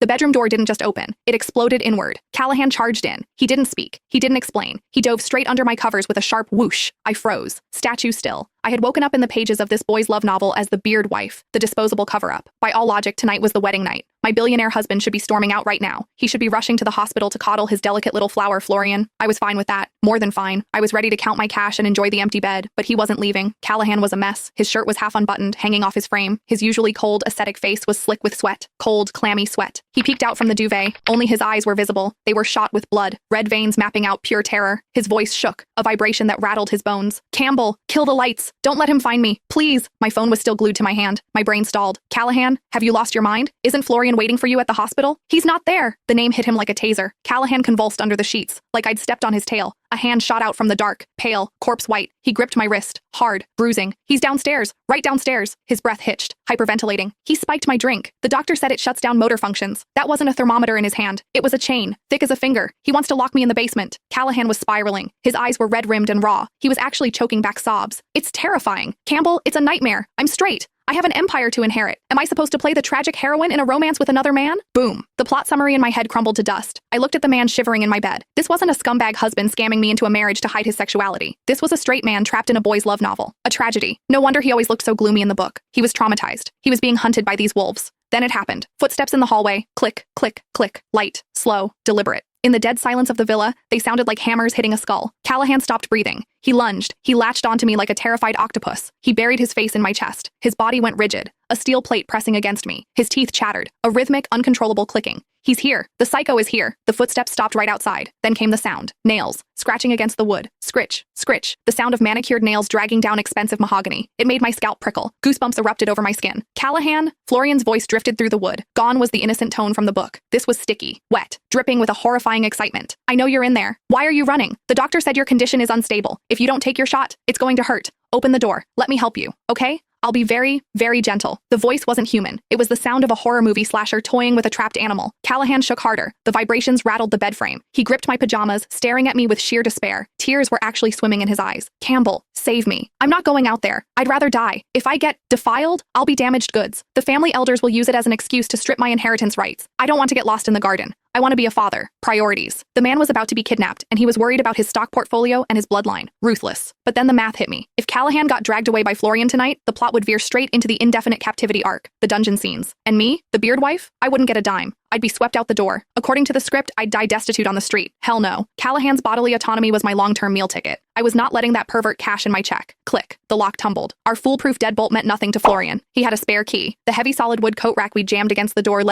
The bedroom door didn't just open, it exploded inward. Callahan charged in. He didn't speak. He didn't explain. He dove straight under my covers with a sharp whoosh. I froze, statue still. I had woken up in the pages of this boy's love novel as the beard wife, the disposable cover-up. By all logic, tonight was the wedding night. My billionaire husband should be storming out right now. He should be rushing to the hospital to coddle his delicate little flower, Florian. I was fine with that. More than fine. I was ready to count my cash and enjoy the empty bed, but he wasn't leaving. Callahan was a mess. His shirt was half unbuttoned, hanging off his frame. His usually cold, ascetic face was slick with sweat. Cold, clammy sweat. He peeked out from the duvet. Only his eyes were visible. They were shot with blood, red veins mapping out pure terror. His voice shook, a vibration that rattled his bones. Campbell, kill the lights. Don't let him find me. Please. My phone was still glued to my hand. My brain stalled. Callahan, have you lost your mind? Isn't Florian waiting for you at the hospital? He's not there. The name hit him like a taser. Callahan convulsed under the sheets, like I'd stepped on his tail. A hand shot out from the dark, pale, corpse white. He gripped my wrist, hard, bruising. He's downstairs, right downstairs. His breath hitched, hyperventilating. He spiked my drink. The doctor said it shuts down motor functions. That wasn't a thermometer in his hand. It was a chain, thick as a finger. He wants to lock me in the basement. Callahan was spiraling. His eyes were red-rimmed and raw. He was actually choking back sobs. It's terrifying. Campbell, it's a nightmare. I'm straight. I have an empire to inherit. Am I supposed to play the tragic heroine in a romance with another man? Boom. The plot summary in my head crumbled to dust. I looked at the man shivering in my bed. This wasn't a scumbag husband scamming me into a marriage to hide his sexuality. This was a straight man trapped in a boy's love novel. A tragedy. No wonder he always looked so gloomy in the book. He was traumatized. He was being hunted by these wolves. Then it happened. Footsteps in the hallway. Click, click, click. Light, slow, deliberate. In the dead silence of the villa, they sounded like hammers hitting a skull. Callahan stopped breathing. He lunged. He latched onto me like a terrified octopus. He buried his face in my chest. His body went rigid, a steel plate pressing against me. His teeth chattered, a rhythmic, uncontrollable clicking. He's here. The psycho is here. The footsteps stopped right outside. Then came the sound. Nails, scratching against the wood. Scritch, scritch. The sound of manicured nails dragging down expensive mahogany. It made my scalp prickle. Goosebumps erupted over my skin. Callahan? Florian's voice drifted through the wood. Gone was the innocent tone from the book. This was sticky, wet, dripping with a horrifying excitement. I know you're in there. Why are you running? The doctor said your condition is unstable. If you don't take your shot, it's going to hurt. Open the door. Let me help you, okay? I'll be very, very gentle. The voice wasn't human. It was the sound of a horror movie slasher toying with a trapped animal. Callahan shook harder. The vibrations rattled the bed frame. He gripped my pajamas, staring at me with sheer despair. Tears were actually swimming in his eyes. Campbell, save me. I'm not going out there. I'd rather die. If I get defiled, I'll be damaged goods. The family elders will use it as an excuse to strip my inheritance rights. I don't want to get lost in the garden. I want to be a father. Priorities. The man was about to be kidnapped, and he was worried about his stock portfolio and his bloodline. Ruthless. But then the math hit me. If Callahan got dragged away by Florian tonight, the plot would veer straight into the indefinite captivity arc, the dungeon scenes. And me, the beard wife, I wouldn't get a dime. I'd be swept out the door. According to the script, I'd die destitute on the street. Hell no. Callahan's bodily autonomy was my long-term meal ticket. I was not letting that pervert cash in my check. Click. The lock tumbled. Our foolproof deadbolt meant nothing to Florian. He had a spare key. The heavy solid wood coat rack we jammed against the door